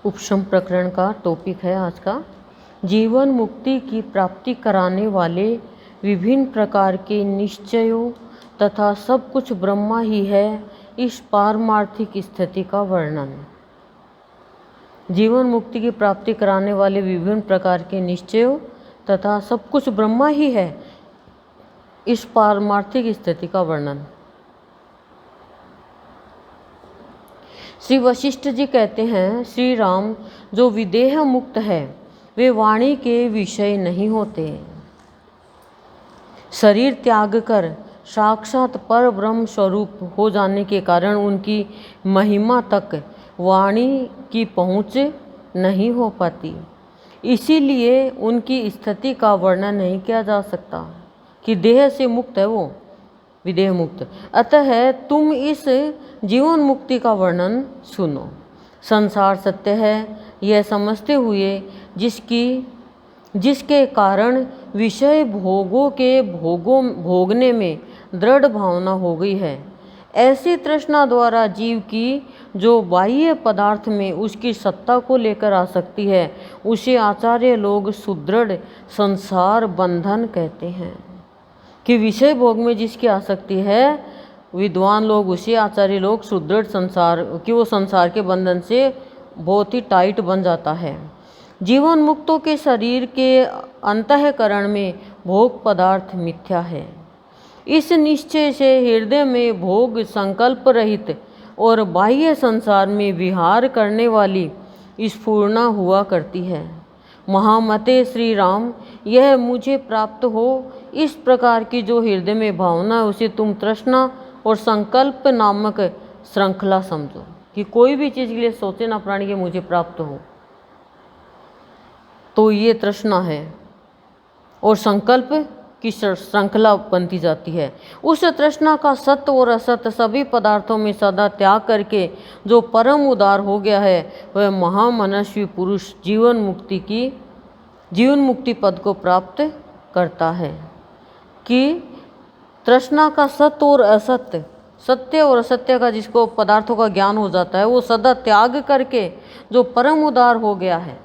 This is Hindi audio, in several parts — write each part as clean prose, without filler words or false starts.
उपशम प्रकरण का टॉपिक है आज का। जीवन मुक्ति की प्राप्ति कराने वाले विभिन्न प्रकार के निश्चयों तथा सब कुछ ब्रह्मा ही है, इस पारमार्थिक स्थिति का वर्णन। जीवन मुक्ति की प्राप्ति कराने वाले विभिन्न प्रकार के निश्चयों तथा सब कुछ ब्रह्मा ही है, इस पारमार्थिक स्थिति का वर्णन। श्री वशिष्ठ जी कहते हैं, श्री राम जो विदेह मुक्त है वे वाणी के विषय नहीं होते। शरीर त्याग कर साक्षात पर ब्रह्म स्वरूप हो जाने के कारण उनकी महिमा तक वाणी की पहुँच नहीं हो पाती। इसीलिए उनकी स्थिति का वर्णन नहीं किया जा सकता कि देह से मुक्त है वो, विदेह मुक्त। अतः तुम इस जीवन मुक्ति का वर्णन सुनो। संसार सत्य है यह समझते हुए जिसके कारण विषय भोगों के भोगने में दृढ़ भावना हो गई है, ऐसी तृष्णा द्वारा जीव की जो बाह्य पदार्थ में उसकी सत्ता को लेकर आ सकती है, उसे आचार्य लोग सुदृढ़ संसार बंधन कहते हैं। कि विषय भोग में जिसकी आसक्ति है, विद्वान लोग उसे, आचार्य लोग सुदृढ़ संसार कि वो संसार के बंधन से बहुत ही टाइट बन जाता है। जीवन मुक्तों के शरीर के अंतःकरण में भोग पदार्थ मिथ्या है। इस निश्चय से हृदय में भोग संकल्प रहित और बाह्य संसार में विहार करने वाली स्फुरना हुआ करती है। महामते श्री राम, यह मुझे प्राप्त हो, इस प्रकार की जो हृदय में भावना है उसे तुम तृष्णा और संकल्प नामक श्रृंखला समझो। कि कोई भी चीज़ के लिए सोचे ना प्राणी के मुझे प्राप्त हो, तो ये तृष्णा है और संकल्प की श्रृंखला बनती जाती है। उस तृष्णा का सत्य और असत्य सभी पदार्थों में सदा त्याग करके जो परम उदार हो गया है, वह महामनस्वी पुरुष जीवन मुक्ति पद को प्राप्त करता है। कि तृष्णा का सत्य और असत्य, सत्य और असत्य का जिसको पदार्थों का ज्ञान हो जाता है, वो सदा त्याग करके जो परम उदार हो गया है,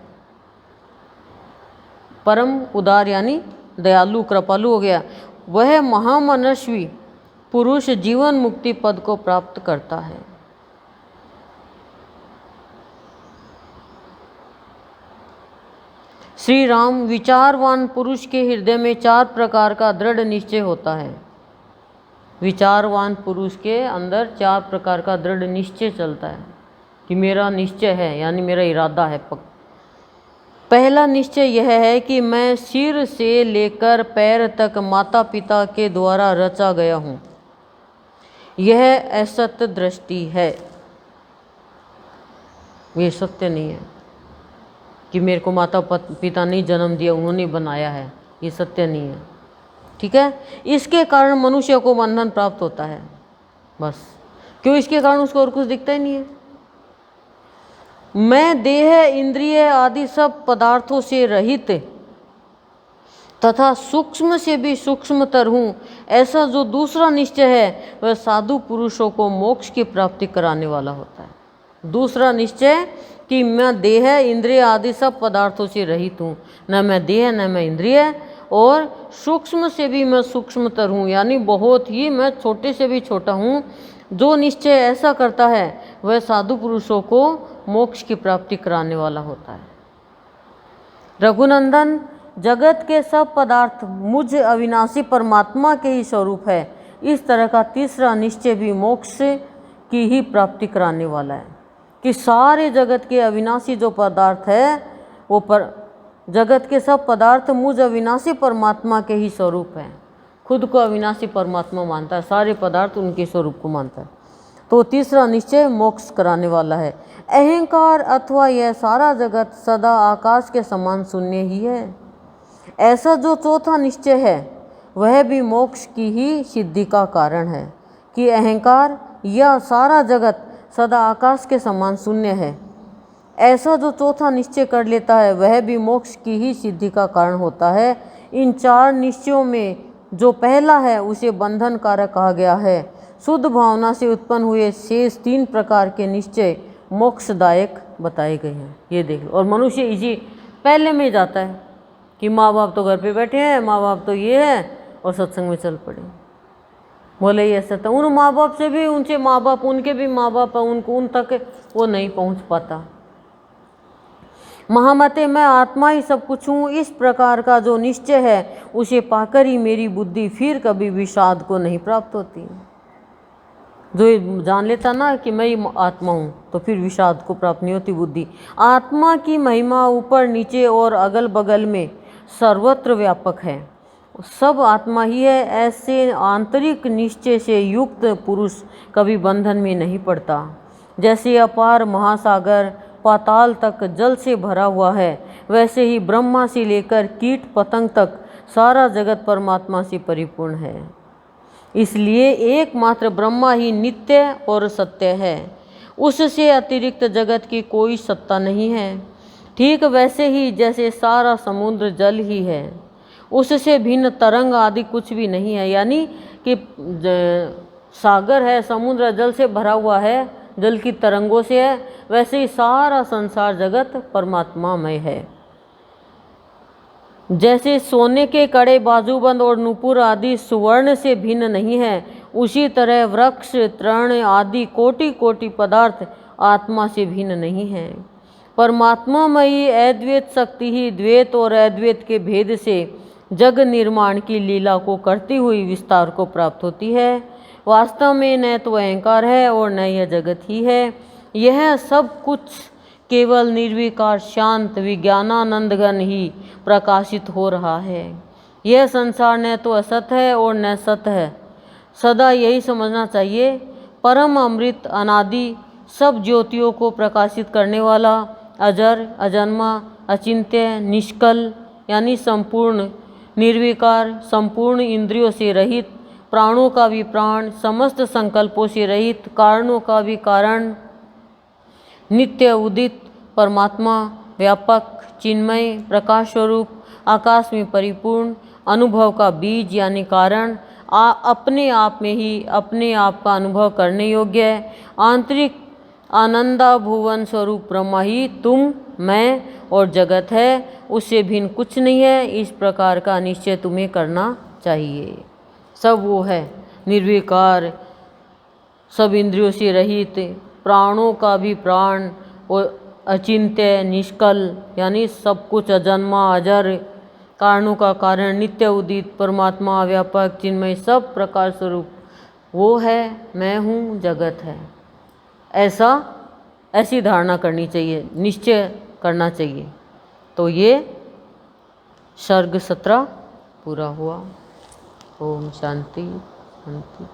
परम उदार यानी दयालु कृपालु हो गया, वह महामनस्वी पुरुष जीवन मुक्ति पद को प्राप्त करता है। श्री राम, विचारवान पुरुष के हृदय में 4 प्रकार का दृढ़ निश्चय होता है। विचारवान पुरुष के अंदर 4 प्रकार का दृढ़ निश्चय चलता है कि मेरा निश्चय है, यानी मेरा इरादा है। पहला निश्चय यह है कि मैं सिर से लेकर पैर तक माता पिता के द्वारा रचा गया हूँ। यह असत्य दृष्टि है, ये सत्य नहीं है कि मेरे को माता पिता ने जन्म दिया, उन्होंने बनाया है, ये सत्य नहीं है। ठीक है, इसके कारण मनुष्य को बंधन प्राप्त होता है बस। क्यों? इसके कारण उसको और कुछ दिखता ही नहीं है। मैं देह इंद्रिय आदि सब पदार्थों से रहित तथा सूक्ष्म से भी सूक्ष्मतर हूँ, ऐसा जो दूसरा निश्चय है वह साधु पुरुषों को मोक्ष की प्राप्ति कराने वाला होता है। दूसरा निश्चय कि मैं देह इंद्रिय आदि सब पदार्थों से रहित हूँ, न मैं देह न मैं इंद्रिय, और सूक्ष्म से भी मैं सूक्ष्मतर हूँ, यानी बहुत ही मैं छोटे से भी छोटा हूँ। जो निश्चय ऐसा करता है वह साधु पुरुषों को मोक्ष की प्राप्ति कराने वाला होता है। रघुनंदन, जगत के सब पदार्थ मुझ अविनाशी परमात्मा के ही स्वरूप है। इस तरह का तीसरा निश्चय भी मोक्ष की ही प्राप्ति कराने वाला है। कि सारे जगत के अविनाशी जो पदार्थ है वो जगत के सब पदार्थ मुझ अविनाशी परमात्मा के ही स्वरूप है। खुद को अविनाशी परमात्मा मानता है, सारे पदार्थ उनके स्वरूप को मानता है। तो तीसरा निश्चय मोक्ष कराने वाला है। अहंकार अथवा यह सारा जगत सदा आकाश के समान शून्य ही है, ऐसा जो चौथा निश्चय है वह भी मोक्ष की ही सिद्धि का कारण है। कि अहंकार यह सारा जगत सदा आकाश के समान शून्य है, ऐसा जो चौथा निश्चय कर लेता है वह भी मोक्ष की ही सिद्धि का कारण होता है। इन 4 निश्चयों में जो पहला है उसे बंधन कारक कहा गया है। शुद्ध भावना से उत्पन्न हुए शेष 3 प्रकार के निश्चय मोक्षदायक बताए गए हैं। ये देख लो, और मनुष्य इसी पहले में जाता है कि माँ बाप तो घर पे बैठे हैं, माँ बाप तो ये है, और सत्संग में चल पड़े। बोले ये ऐसा था, उन माँ बाप से भी ऊंचे माँ बाप, उनके भी माँ बाप है, उनको उन तक वो नहीं पहुँच पाता। महामते मैं आत्मा ही सब कुछ हूँ, इस प्रकार का जो निश्चय है उसे पाकर ही मेरी बुद्धि फिर कभी विषाद को नहीं प्राप्त होती। जो ये जान लेता ना कि मैं ही आत्मा हूँ, तो फिर विषाद को प्राप्त नहीं होती बुद्धि। आत्मा की महिमा ऊपर नीचे और अगल बगल में सर्वत्र व्यापक है, सब आत्मा ही है। ऐसे आंतरिक निश्चय से युक्त पुरुष कभी बंधन में नहीं पड़ता। जैसे अपार महासागर पाताल तक जल से भरा हुआ है, वैसे ही ब्रह्मा से लेकर कीट पतंग तक सारा जगत परमात्मा से परिपूर्ण है। इसलिए एकमात्र ब्रह्मा ही नित्य और सत्य है, उससे अतिरिक्त जगत की कोई सत्ता नहीं है। ठीक वैसे ही जैसे सारा समुद्र जल ही है, उससे भिन्न तरंग आदि कुछ भी नहीं है। यानी कि सागर है, समुद्र जल से भरा हुआ है, जल की तरंगों से है, वैसे ही सारा संसार जगत परमात्मामय है। जैसे सोने के कड़े, बाजूबंद और नुपुर आदि सुवर्ण से भिन्न नहीं है, उसी तरह वृक्ष तृण आदि कोटि कोटि पदार्थ आत्मा से भिन्न नहीं है। परमात्मामयी अद्वैत शक्ति ही द्वैत और अद्वैत के भेद से जग निर्माण की लीला को करती हुई विस्तार को प्राप्त होती है। वास्तव में न तो अहंकार है और न यह जगत ही है, यह सब कुछ केवल निर्विकार शांत विज्ञानानंदघन ही प्रकाशित हो रहा है। यह संसार न तो असत है और न सत है, सदा यही समझना चाहिए। परम अमृत अनादि सब ज्योतियों को प्रकाशित करने वाला, अजर अजन्मा अचिंत्य निष्कल यानी संपूर्ण निर्विकार, संपूर्ण इंद्रियों से रहित, प्राणों का भी प्राण, समस्त संकल्पों से रहित, कारणों का भी कारण, नित्य उदित परमात्मा, व्यापक चिन्मय प्रकाश स्वरूप, आकाश में परिपूर्ण, अनुभव का बीज यानी कारण, अपने आप में ही अपने आप का अनुभव करने योग्य है, आंतरिक आनंदा भुवन स्वरूप ब्रह्मा ही तुम, मैं और जगत है, उससे भिन्न कुछ नहीं है। इस प्रकार का निश्चय तुम्हें करना चाहिए। सब वो है, निर्विकार, सब इंद्रियों से रहित, प्राणों का भी प्राण और अचिंत्य निष्कल यानी सब कुछ अजन्मा अजर, कारणों का कारण, नित्य उदित परमात्मा, व्यापक चिन्मय सब प्रकार स्वरूप वो है, मैं हूँ, जगत है। ऐसी धारणा करनी चाहिए, निश्चय करना चाहिए। तो ये सर्ग 17 पूरा हुआ। ओम शांति शांति।